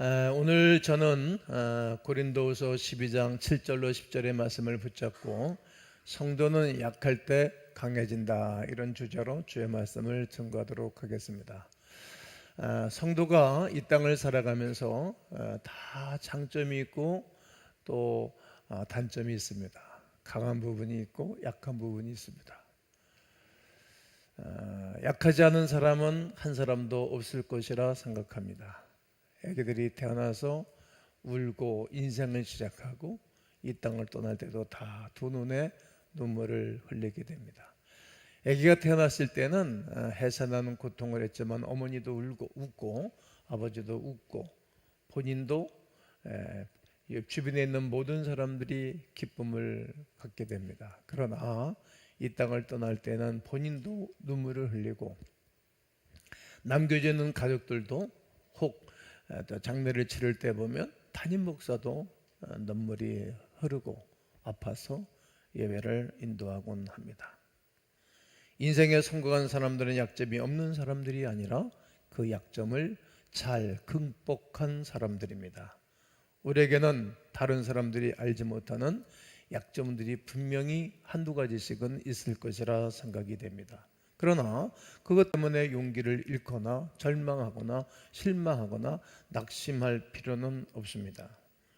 오늘 저는 고린도후서 12장 7절로 10절의 말씀을 붙잡고 성도는 약할 때 강해진다, 이런 주제로 주의 말씀을 증거하도록 하겠습니다. 성도가 이 땅을 살아가면서 다 장점이 있고 또 단점이 있습니다. 강한 부분이 있고 약한 부분이 있습니다. 약하지 않은 사람은 한 사람도 없을 것이라 생각합니다. 애기들이 태어나서 울고 인생을 시작하고 이 땅을 떠날 때도 다 두 눈에 눈물을 흘리게 됩니다. 아기가 태어났을 때는 해산하는 고통을 했지만 어머니도 웃고 아버지도 웃고 본인도 주변에 있는 모든 사람들이 기쁨을 갖게 됩니다. 그러나 이 땅을 떠날 때는 본인도 눈물을 흘리고 남겨져 있는 가족들도 혹 장례를 치를 때 보면 담임 목사도 눈물이 흐르고 아파서 예배를 인도하곤 합니다. 인생에 성공한 사람들은 약점이 없는 사람들이 아니라 그 약점을 잘 극복한 사람들입니다. 우리에게는 다른 사람들이 알지 못하는 약점들이 분명히 한두 가지씩은 있을 것이라 생각이 됩니다. 그러나 그것 때문에 용기를 잃거나 절망하거나 실망하거나 낙심할 필요는 없습니다.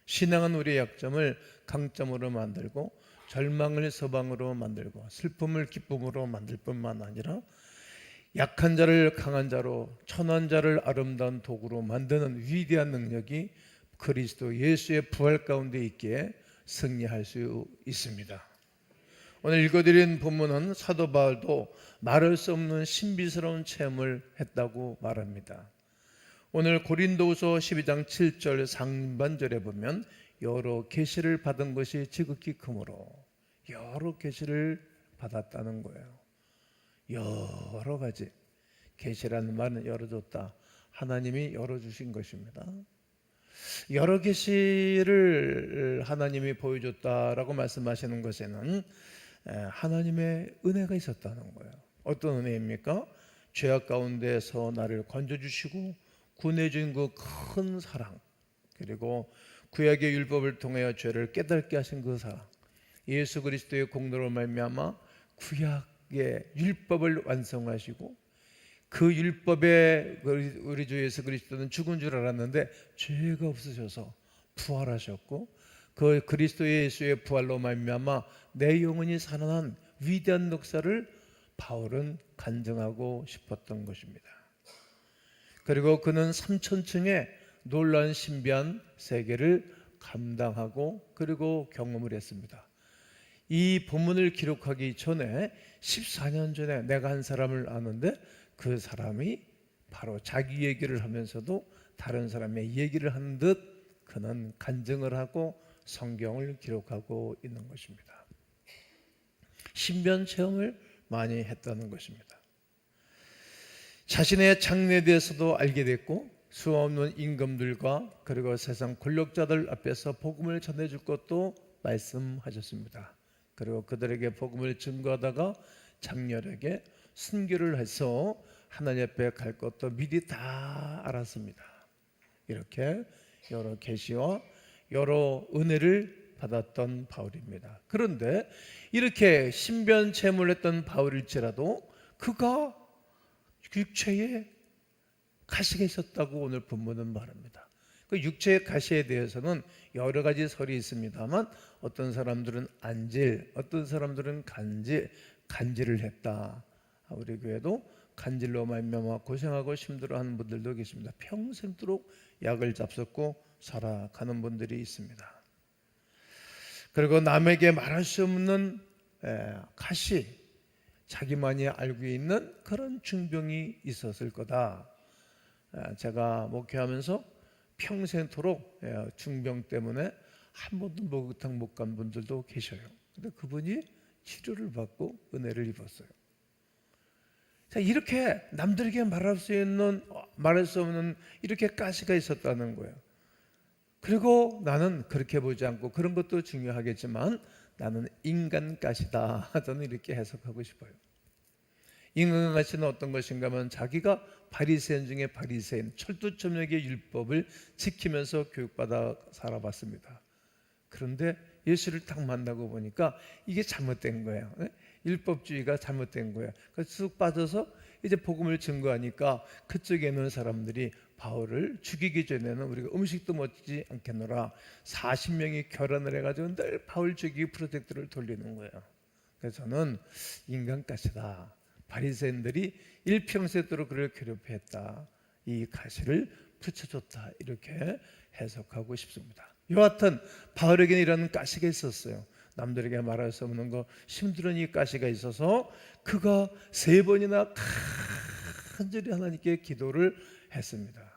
신앙은 우리의 약점을 강점으로 만들고 절망을 소망으로 만들고 슬픔을 기쁨으로 만들 뿐만 아니라 약한 자를 강한 자로, 천한 자를 아름다운 도구로 만드는 위대한 능력이 그리스도 예수의 부활 가운데 있기에 승리할 수 있습니다. 오늘 읽어드린 본문은 사도 바울도 말할 수 없는 신비스러운 체험을 했다고 말합니다. 오늘 고린도후서 12장 7절 상반절에 보면 여러 계시를 받은 것이 지극히 크므로, 여러 계시를 받았다는 거예요. 여러 가지. 계시라는 말은 열어줬다, 하나님이 열어주신 것입니다. 여러 계시를 하나님이 보여줬다라고 말씀하시는 것에는 하나님의 은혜가 있었다는 거예요. 어떤 은혜입니까? 죄악 가운데서 나를 건져주시고 구원해준 그 큰 사랑, 그리고 구약의 율법을 통하여 죄를 깨닫게 하신 그 사랑, 예수 그리스도의 공로로 말미암아 구약의 율법을 완성하시고 그 율법에 우리 주 예수 그리스도는 죽은 줄 알았는데 죄가 없으셔서 부활하셨고 그 그리스도 예수의 부활로 말미암아 내 영혼이 살아난 위대한 역사를 바울은 간증하고 싶었던 것입니다. 그리고 그는 3000층의 놀라운 신비한 세계를 감당하고 그리고 경험을 했습니다. 이 본문을 기록하기 전에 14년 전에 내가 한 사람을 아는데 그 사람이 바로 자기 얘기를 하면서도 다른 사람의 얘기를 하는 듯 그는 간증을 하고 성경을 기록하고 있는 것입니다. 신비한 체험을 많이 했다는 것입니다. 자신의 장래에 대해서도 알게 됐고 수없는 임금들과 그리고 세상 권력자들 앞에서 복음을 전해줄 것도 말씀하셨습니다. 그리고 그들에게 복음을 증거하다가 장렬하게 순교를 해서 하나님 앞에 갈 것도 미리 다 알았습니다. 이렇게 여러 계시와 여러 은혜를 받았던 바울입니다. 그런데 이렇게 신비한 체험을 했던 바울일지라도 그가 육체에 가시가 있었다고 오늘 본문은 말합니다. 그 육체의 가시에 대해서는 여러 가지 설이 있습니다만 어떤 사람들은 안질, 어떤 사람들은 간질을 했다. 우리 교회도 간질로 말미암아 고생하고 힘들어하는 분들도 계십니다. 평생도록 약을 잡숫고 살아가는 분들이 있습니다. 그리고 남에게 말할 수 없는 가시, 자기만이 알고 있는 그런 중병이 있었을 거다. 제가 목회하면서 평생토록 중병 때문에 한 번도 목욕탕 못 간 분들도 계셔요. 근데 그분이 치료를 받고 은혜를 입었어요. 자, 이렇게 남들에게 말할 수 없는 이렇게 가시가 있었다는 거예요. 그리고 나는 그렇게 보지 않고, 그런 것도 중요하겠지만 나는 인간 가시다, 저는 이렇게 해석하고 싶어요. 인간 가시는 어떤 것인가 하면 자기가 바리새인 중에 바리새인, 철두철미하게 율법을 지키면서 교육받아 살아봤습니다. 그런데 예수를 딱 만나고 보니까 이게 잘못된 거예요. 율법주의가 잘못된 거예요. 그래서 쑥 빠져서 이제 복음을 증거하니까 그쪽에 있는 사람들이 바울을 죽이기 전에는 우리가 음식도 먹지 않겠노라 40명이 결혼을 해가지고 늘 바울 죽이기 프로젝트를 돌리는 거예요. 그래서 저는 인간가시다. 바리새인들이 일평생도록 그를 괴롭혔다. 이 가시를 붙여줬다. 이렇게 해석하고 싶습니다. 여하튼 바울에게는 이런 가시가 있었어요. 남들에게 말할 수 없는 거 힘들은 이 가시가 있어서 그가 3번이나 간절히 하나님께 기도를 했습니다.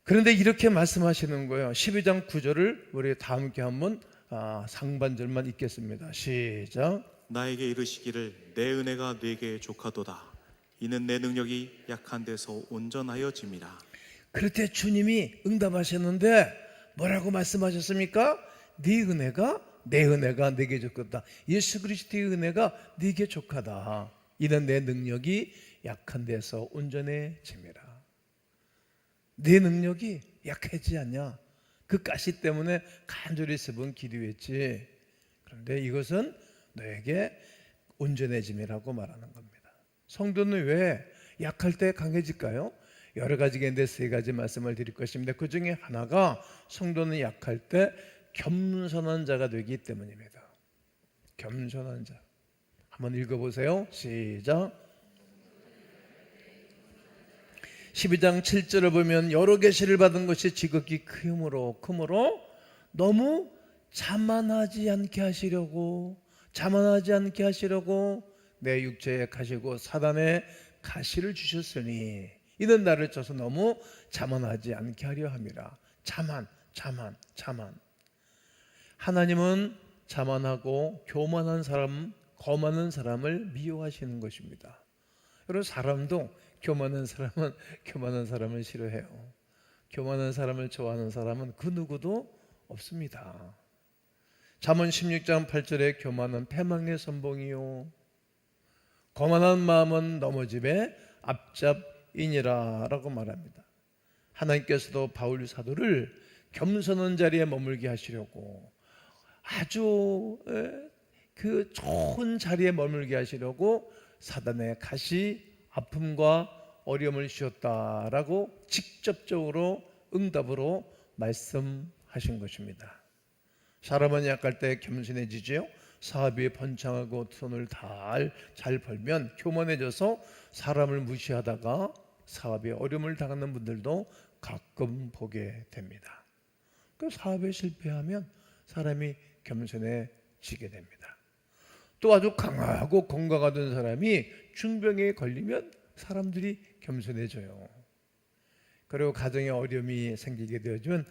그런데 이렇게 말씀하시는 거예요. 12장 9절을 우리 다 함께 한번 상반절만 읽겠습니다. 시작. 나에게 이르시기를 내 은혜가 네게 족하도다. 이는 내 능력이 약한 데서 온전하여짐이라. 그럴 때 주님이 응답하셨는데 뭐라고 말씀하셨습니까? 네 은혜가 내 은혜가 네게 족하다. 예수 그리스도의 은혜가 네게 족하다. 이는 내 능력이 약한 데서 온전해짐이라. 네 능력이 약하지 않냐? 그 가시 때문에 간절히 3번 기도했지. 그런데 이것은 너에게 온전해짐이라고 말하는 겁니다. 성도는 왜 약할 때 강해질까요? 여러 가지가 있는데 3가지 말씀을 드릴 것입니다. 그 중에 하나가 성도는 약할 때 겸손한 자가 되기 때문입니다. 겸손한 자. 한번 읽어보세요. 시작. 12장 7절을 보면 여러 계시를 받은 것이 지극히 크므로 너무 자만하지 않게 하시려고 내 육체에 가시고 사단에 가시를 주셨으니 이는 나를 쳐서 너무 자만하지 않게 하려 함이라. 자만. 하나님은 자만하고 교만한 사람, 거만한 사람을 미워하시는 것입니다. 여러분 사람도 교만한 사람을 싫어해요. 교만한 사람을 좋아하는 사람은 그 누구도 없습니다. 잠언 16장 8절에 교만은 패망의 선봉이요 거만한 마음은 넘어짐의 앞잡이니라 라고 말합니다. 하나님께서도 바울 사도를 겸손한 자리에 머물게 하시려고 아주 그 좋은 자리에 머물게 하시려고 사단의 가시 아픔과 어려움을 주셨다라고 직접적으로 응답으로 말씀하신 것입니다. 사람은 약할 때 겸손해지죠. 사업이 번창하고 돈을 잘 벌면 교만해져서 사람을 무시하다가 사업에 어려움을 당하는 분들도 가끔 보게 됩니다. 그 사업에 실패하면 사람이 겸손해지게 됩니다. 또 아주 강하고 건강하던 사람이 중병에 걸리면 사람들이 겸손해져요. 그리고 가정에 어려움이 생기게 되어지면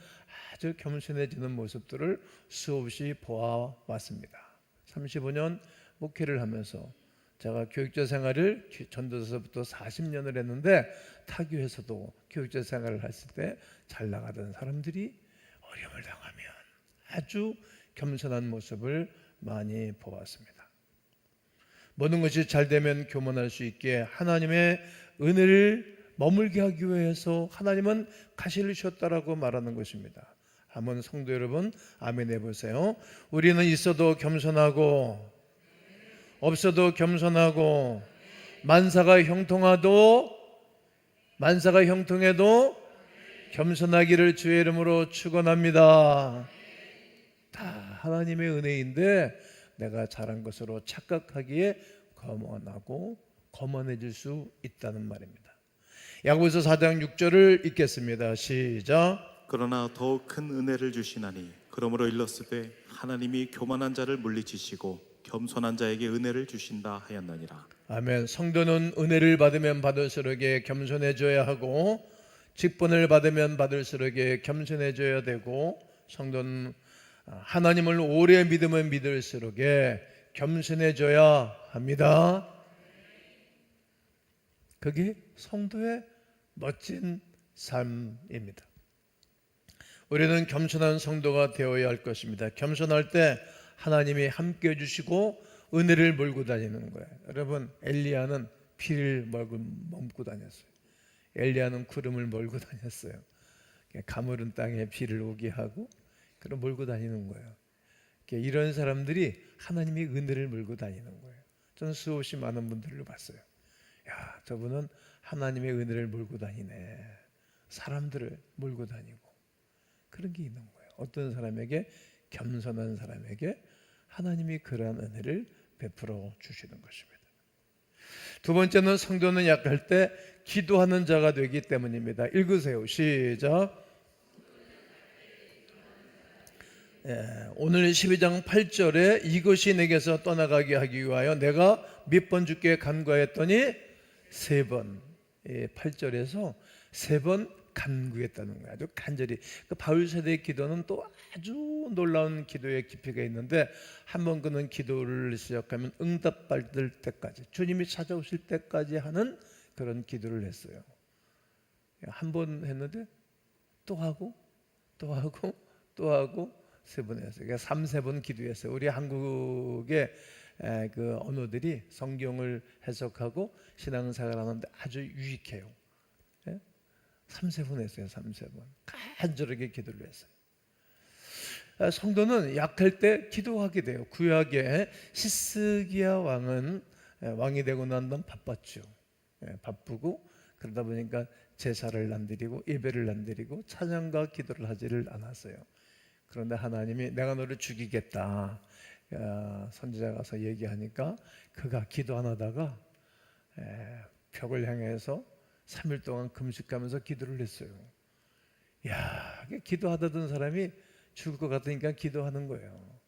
아주 겸손해지는 모습들을 수없이 보아왔습니다. 35년 목회를 하면서 제가 교육자 생활을 전도서부터 40년을 했는데 타교에서도 교육자 생활을 했을 때 잘 나가던 사람들이 어려움을 당하면 아주 겸손한 모습을 많이 보았습니다. 모든 것이 잘 되면 교만할 수 있게 하나님의 은혜를 머물게 하기 위해서 하나님은 가시를 주셨다라고 말하는 것입니다. 한번 성도 여러분 아멘 해보세요. 우리는 있어도 겸손하고 없어도 겸손하고 만사가 형통해도 겸손하기를 주의 이름으로 축원합니다. 다 하나님의 은혜인데 내가 잘한 것으로 착각하기에 거만해질 수 있다는 말입니다. 야고보서 4장 6절을 읽겠습니다. 시작. 그러나 더욱 큰 은혜를 주시나니 그러므로 일렀으되 하나님이 교만한 자를 물리치시고 겸손한 자에게 은혜를 주신다 하였느니라. 아멘. 성도는 은혜를 받으면 받을수록에 겸손해져야 하고 직분을 받으면 받을수록에 겸손해져야 되고 성도는 하나님을 오래 믿으면 믿을수록에 겸손해져야 합니다. 그게 성도의 멋진 삶입니다. 우리는 겸손한 성도가 되어야 할 것입니다. 겸손할 때 하나님이 함께 해주시고 은혜를 몰고 다니는 거예요. 여러분 엘리야는 피를 머금고 다녔어요. 엘리야는 구름을 몰고 다녔어요. 가물은 땅에 비를 오게 하고 그럼 몰고 다니는 거예요. 이런 사람들이 하나님의 은혜를 몰고 다니는 거예요. 저는 수없이 많은 분들을 봤어요. 야, 저분은 하나님의 은혜를 몰고 다니네. 사람들을 몰고 다니고 그런 게 있는 거예요. 어떤 사람에게, 겸손한 사람에게 하나님이 그러한 은혜를 베풀어 주시는 것입니다. 두 번째는 성도는 약할 때 기도하는 자가 되기 때문입니다. 읽으세요. 시작. 오늘 12장 8절에 이것이 내게서 떠나가게 하기 위하여 내가 몇 번 주께 간구하였더니 3번. 8절에서 3번 간구했다는 거예요. 아주 간절히. 바울 세대의 기도는 또 아주 놀라운 기도의 깊이가 있는데 한번 그는 기도를 시작하면 응답받을 때까지, 주님이 찾아오실 때까지 하는 그런 기도를 했어요. 한 번 했는데 또 하고 또 하고 또 하고 3번 했어요. 그러니까 3번 기도했어요. 우리 한국의 그 언어들이 성경을 해석하고 신앙생활 하는데 아주 유익해요. 3번 했어요. 3번 간절하게 기도를 했어요. 성도는 약할 때 기도하게 돼요. 구약의 히스기야 왕은 왕이 되고 난 다음 바빴죠. 바쁘고 그러다 보니까 제사를 안 드리고 예배를 안 드리고 찬양과 기도를 하지를 않았어요. 그런데 하나님이 내가 너를 죽이겠다, 선지자가 가서 얘기하니까 그가 기도 안 하다가 벽을 향해서 3일 동안 금식하면서 기도를 했어요. 야, 기도하다던 사람이 죽을 것 같으니까 기도하는 거예요.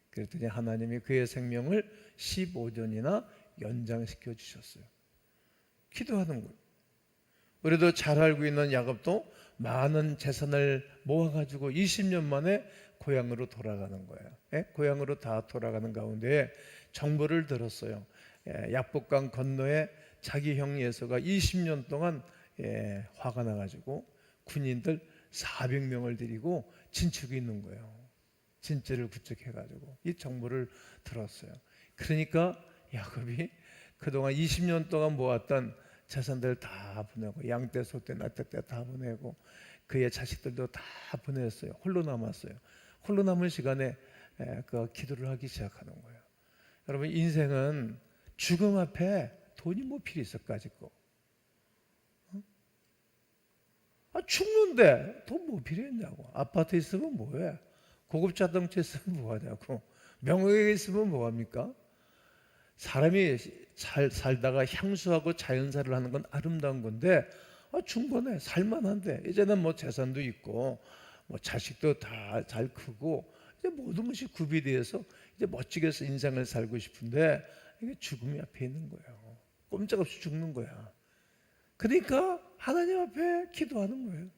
그랬더니 하나님이 그의 생명을 15년이나 연장시켜 주셨어요. 기도하는 거예요. 우리도 잘 알고 있는 야곱도 많은 재산을 모아가지고 20년 만에 고향으로 돌아가는 거예요. 고향으로 다 돌아가는 가운데 정보를 들었어요. 약복강 건너에 자기 형 예서가 20년 동안 화가 나가지고 군인들 400명을 데리고 진축이 있는 거예요. 진짜를 구축해가지고 이 정보를 들었어요. 그러니까 야곱이 그동안 20년 동안 모았던 재산들 다 보내고 양떼 소떼 나떼 다 보내고 그의 자식들도 다 보냈어요. 홀로 남았어요. 홀로 남은 시간에 그 기도를 하기 시작하는 거예요. 여러분, 인생은 죽음 앞에 돈이 뭐 필요 있을까 지금? 죽는데 돈 뭐 필요했냐고. 아파트 있으면 뭐해? 고급 자동차 있으면 뭐하냐고. 명예가 있으면 뭐합니까? 사람이 살다가 향수하고 자연사를 하는 건 아름다운 건데 중간에 살만한데 이제는 뭐 재산도 있고 뭐 자식도 다 잘 크고 이제 모든 것이 구비되어서 이제 멋지게 인생을 살고 싶은데 이게 죽음이 앞에 있는 거예요. 꼼짝없이 죽는 거야. 그러니까 하나님 앞에 기도하는 거예요.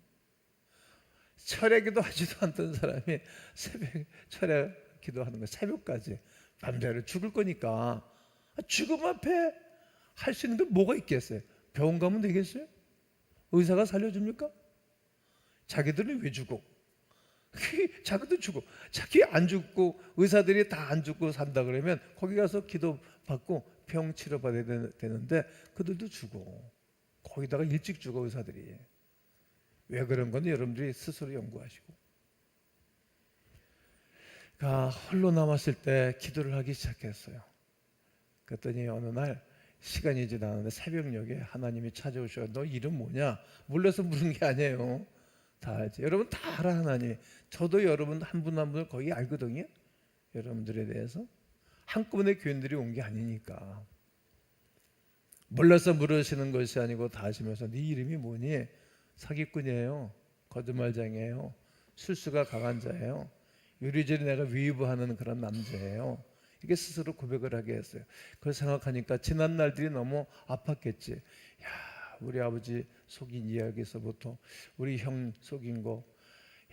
철야 기도하지도 않던 사람이 새벽 철야 기도하는 거예요. 새벽까지 밤새를 죽을 거니까 죽음 앞에 할 수 있는 게 뭐가 있겠어요? 병원 가면 되겠어요? 의사가 살려줍니까? 자기들은 왜 죽어? 자기도 죽어. 자기 안 죽고 의사들이 다 안 죽고 산다 그러면 거기 가서 기도 받고 병 치료 받아야 되는데 그들도 죽어. 거기다가 일찍 죽어 의사들이. 왜 그런 건 여러분들이 스스로 연구하시고. 그러니까 홀로 남았을 때 기도를 하기 시작했어요. 그랬더니 어느 날 시간이 지나는데 새벽녘에 하나님이 찾아오셔. 너 이름 뭐냐? 몰라서 물은 게 아니에요. 다 알지. 여러분 다 알아 하나님. 저도 여러분 한 분 한 분을 거의 알거든요. 여러분들에 대해서. 한꺼번에 교인들이 온 게 아니니까. 몰라서 물으시는 것이 아니고 다 아시면서 네 이름이 뭐니? 사기꾼이에요. 거짓말쟁이에요. 술수가 강한 자예요. 요리조리 내가 위부하는 그런 남자예요. 이게 스스로 고백을 하게 했어요. 그걸 생각하니까 지난 날들이 너무 아팠겠지. 야, 우리 아버지 속인 이야기에서부터 우리 형 속인 거.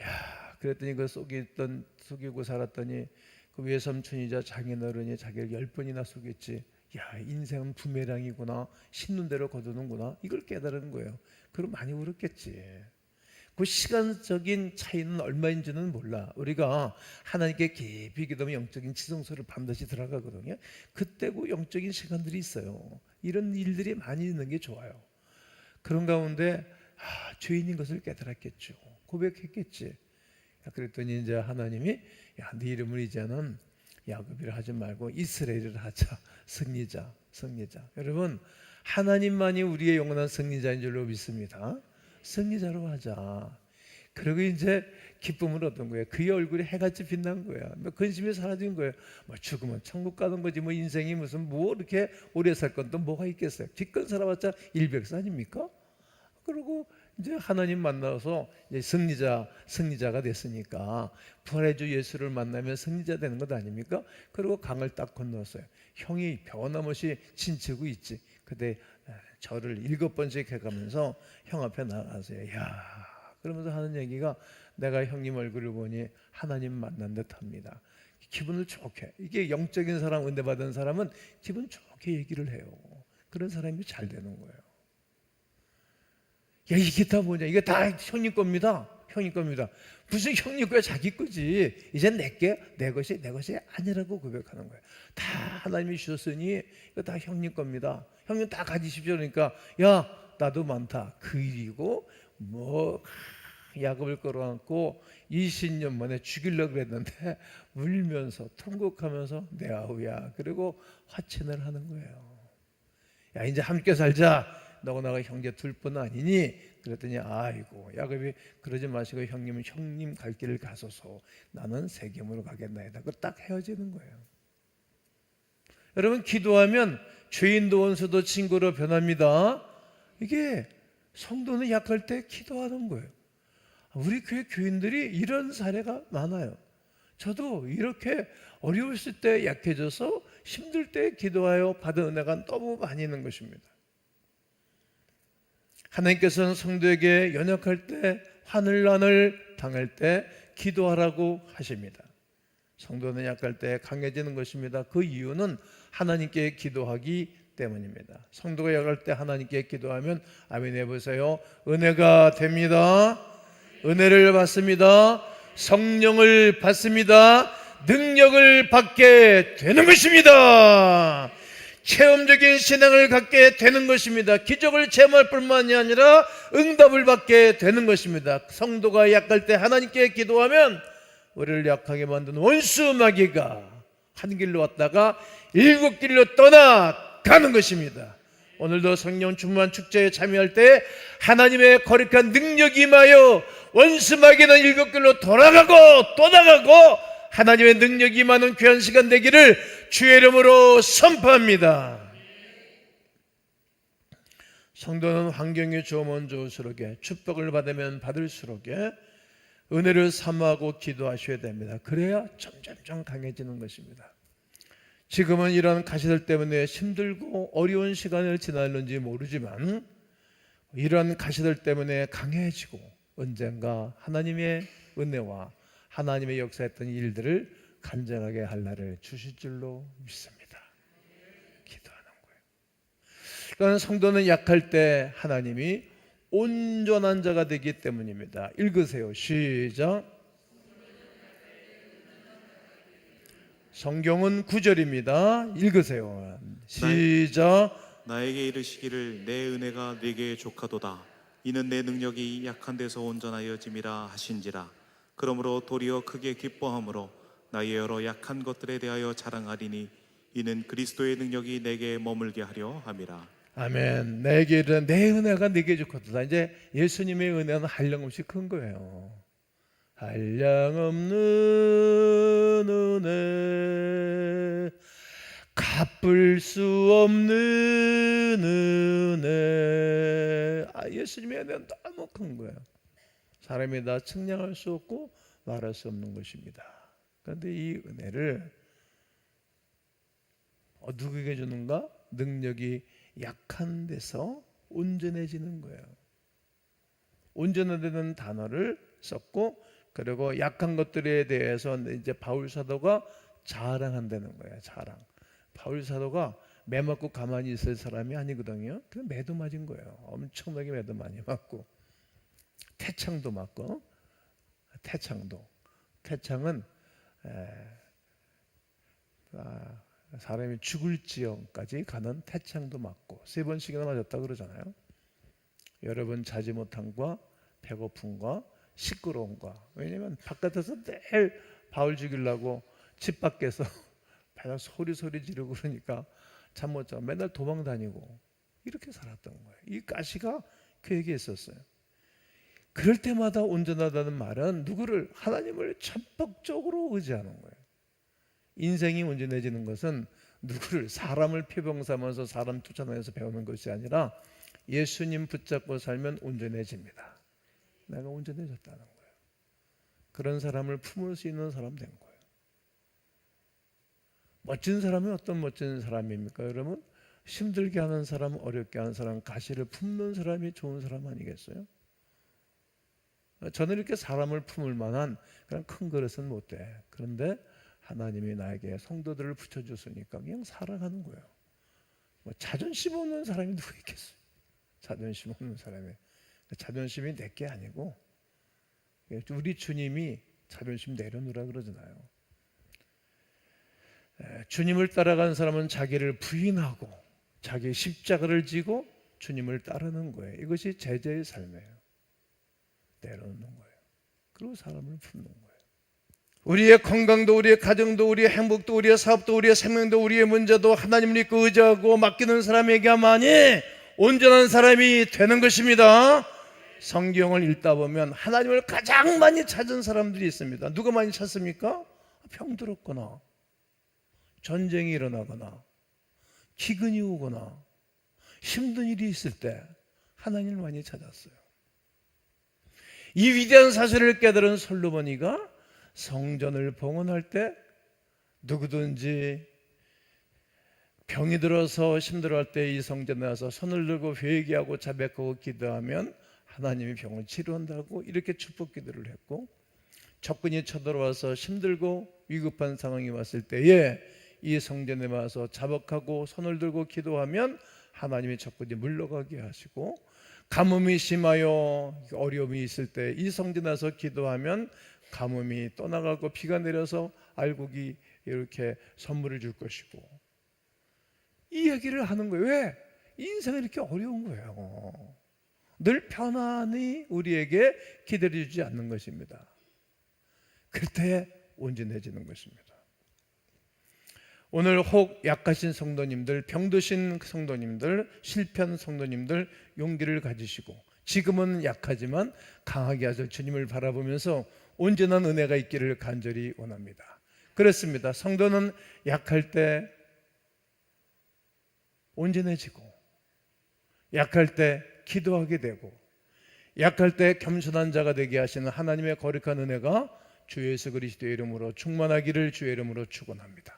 야, 그랬더니 그 속이고 살았더니 그 외삼촌이자 장인어른이 자기를 10번이나 속였지. 야, 인생은 부메랑이구나. 심는 대로 거두는구나. 이걸 깨달은 거예요. 그럼 많이 울었겠지. 그 시간적인 차이는 얼마인지는 몰라. 우리가 하나님께 깊이 기도하면 영적인 지성소를 반드시 들어가거든요. 그때 그 영적인 시간들이 있어요. 이런 일들이 많이 있는 게 좋아요. 그런 가운데 죄인인 것을 깨달았겠죠. 고백했겠지. 그랬더니 이제 하나님이 네 이름을 이제는 야곱이라 하지 말고 이스라엘이라 하자. 승리자. 여러분, 하나님만이 우리의 영원한 승리자인 줄로 믿습니다. 승리자로 하자. 그리고 이제 기쁨을 얻은 거예요. 그의 얼굴에 해같이 빛난 거야. 근심이 사라진 거예요. 죽으면 천국 가는 거지. 인생이 무슨 이렇게 오래 살 건 또 뭐가 있겠어요. 기껏 살아봤자 일백세 아닙니까? 그리고 이제 하나님 만나서 이제 승리자가 됐으니까 부활의 주 예수를 만나면 승리자 되는 것 아닙니까? 그리고 강을 딱 건넜어요. 형이 변함없이 친치고 있지. 그때 저를 7번씩 해가면서 형 앞에 나가세요. 그러면서 하는 얘기가 내가 형님 얼굴을 보니 하나님 만난 듯합니다. 기분을 좋게. 이게 영적인 사람, 은혜 받은 사람은 기분 좋게 얘기를 해요. 그런 사람이 잘 되는 거예요. 이게 다 뭐냐? 이게 다 형님 겁니다. 무슨 형님 거야? 자기 거지. 이제 내 것이 아니라고 고백하는 거예요. 다 하나님이 주셨으니 이거 다 형님 겁니다. 형님 다 가지십시오. 그러니까 나도 많다. 그 일이고 야곱을 끌어안고 20년 만에 죽이려고 그랬는데 울면서 통곡하면서 내 아우야. 그리고 화친을 하는 거예요. 이제 함께 살자. 너가 나가 형제 둘뿐 아니니? 그랬더니 아이고 야곱이 그러지 마시고 형님 갈 길을 가소서. 나는 세겜으로 가겠나이다. 그 딱 헤어지는 거예요. 여러분, 기도하면 죄인도 원수도 친구로 변합니다. 이게 성도는 약할 때 기도하는 거예요. 우리 교회 교인들이 이런 사례가 많아요. 저도 이렇게 어려웠을 때 약해져서 힘들 때 기도하여 받은 은혜가 너무 많이 있는 것입니다. 하나님께서는 성도에게 연약할 때, 환난을 당할 때 기도하라고 하십니다. 성도는 약할 때 강해지는 것입니다. 그 이유는 하나님께 기도하기 때문입니다. 성도가 약할 때 하나님께 기도하면 아멘 해보세요. 은혜가 됩니다. 은혜를 받습니다. 성령을 받습니다. 능력을 받게 되는 것입니다. 체험적인 신앙을 갖게 되는 것입니다. 기적을 체험할 뿐만이 아니라 응답을 받게 되는 것입니다. 성도가 약할 때 하나님께 기도하면 우리를 약하게 만든 원수 마귀가 한 길로 왔다가 7길로 떠나가는 것입니다. 오늘도 성령 충만 축제에 참여할 때 하나님의 거룩한 능력이 임하여 원수 마귀는 7길로 돌아가고 또 나가고 하나님의 능력이 임하는 귀한 시간 되기를 주의 이름으로 선포합니다. 성도는 환경이 좋으면 좋을수록에, 축복을 받으면 받을수록에 은혜를 사모하고 기도하셔야 됩니다. 그래야 점점 강해지는 것입니다. 지금은 이런 가시들 때문에 힘들고 어려운 시간을 지났는지 모르지만 이런 가시들 때문에 강해지고 언젠가 하나님의 은혜와 하나님의 역사했던 일들을 간증하게 할 날을 주실 줄로 믿습니다. 기도하는 거예요. 그러니까 성도는 약할 때 하나님이 온전한 자가 되기 때문입니다. 읽으세요. 시작. 성경은 9절입니다. 읽으세요. 시작. 나에게 이르시기를 내 은혜가 네게 족하도다. 이는 내 능력이 약한 데서 온전하여짐이라 하신지라. 그러므로 도리어 크게 기뻐함으로 나의 여러 약한 것들에 대하여 자랑하리니 이는 그리스도의 능력이 내게 머물게 하려 함이라. 아멘. 내게 이르는 내 은혜가 네게 족하도다. 이제 예수님의 은혜는 한량없이 큰 거예요. 한량없는 은혜, 갚을 수 없는 은혜. 예수님의 은혜는 너무 큰 거예요. 사람이 다 측량할 수 없고 말할 수 없는 것입니다. 그런데 이 은혜를 누구에게 주는가? 능력이 약한 데서 온전해지는 거예요. 온전하다는 단어를 썼고, 그리고 약한 것들에 대해서 이제 바울 사도가 자랑한다는 거예요. 자랑. 바울 사도가 매 맞고 가만히 있을 사람이 아니거든요. 그 매도 맞은 거예요. 엄청나게 매도 많이 맞고, 태창도 맞고, 태창은 사람이 죽을 지경까지 가는 태창도 맞고 3번씩이나 맞았다 그러잖아요. 여러분 자지 못함과 배고픔과 시끄러움과, 왜냐하면 바깥에서 늘 바울 죽이려고 집 밖에서 바닥 소리 지르고 그러니까 잠 못 자고 맨날 도망 다니고 이렇게 살았던 거예요. 이 가시가 그에게 있었어요. 그럴 때마다 온전하다는 말은 누구를, 하나님을 전폭적으로 의지하는 거예요. 인생이 온전해지는 것은 누구를, 사람을 표병 삼아서 사람 쫓아내서 배우는 것이 아니라 예수님 붙잡고 살면 온전해집니다. 내가 온전해졌다는 거예요. 그런 사람을 품을 수 있는 사람 된 거예요. 멋진 사람은 어떤 멋진 사람입니까? 여러분, 힘들게 하는 사람, 어렵게 하는 사람, 가시를 품는 사람이 좋은 사람 아니겠어요? 저는 이렇게 사람을 품을 만한 그런 큰 그릇은 못 돼. 그런데 하나님이 나에게 성도들을 붙여줬으니까 그냥 살아가는 거예요. 뭐 자존심 없는 사람이 누가 있겠어요? 자존심 없는 사람이. 자존심이 내게 아니고 우리 주님이 자존심 내려놓으라 그러잖아요. 주님을 따라가는 사람은 자기를 부인하고 자기 십자가를 지고 주님을 따르는 거예요. 이것이 제자의 삶이에요. 내려놓는 거예요. 그리고 사람을 품는 거예요. 우리의 건강도, 우리의 가정도, 우리의 행복도, 우리의 사업도, 우리의 생명도, 우리의 문제도 하나님을 믿고 의지하고 맡기는 사람에게만이 온전한 사람이 되는 것입니다. 성경을 읽다 보면 하나님을 가장 많이 찾은 사람들이 있습니다. 누가 많이 찾습니까? 병들었거나 전쟁이 일어나거나 기근이 오거나 힘든 일이 있을 때 하나님을 많이 찾았어요. 이 위대한 사실을 깨달은 솔로몬이가 성전을 봉헌할 때 누구든지 병이 들어서 힘들어할 때 이 성전에 와서 손을 들고 회개하고 자백하고 기도하면 하나님이 병을 치료한다고 이렇게 축복 기도를 했고, 적군이 쳐들어와서 힘들고 위급한 상황이 왔을 때에 이 성전에 와서 자복하고 손을 들고 기도하면 하나님이 적군이 물러가게 하시고, 가뭄이 심하여 어려움이 있을 때 이 성전에 와서 기도하면 가뭄이 떠나가고 비가 내려서 알곡이 이렇게 선물을 줄 것이고, 이 얘기를 하는 거예요. 왜? 인생이 이렇게 어려운 거예요. 늘 편안히 우리에게 기다려주지 않는 것입니다. 그때 온전해지는 것입니다. 오늘 혹 약하신 성도님들, 병드신 성도님들, 실패한 성도님들 용기를 가지시고 지금은 약하지만 강하게 하실 주님을 바라보면서 온전한 은혜가 있기를 간절히 원합니다. 그렇습니다. 성도는 약할 때 온전해지고, 약할 때 기도하게 되고, 약할 때 겸손한 자가 되게 하시는 하나님의 거룩한 은혜가 주 예수 그리스도의 이름으로 충만하기를 주의 이름으로 축원합니다.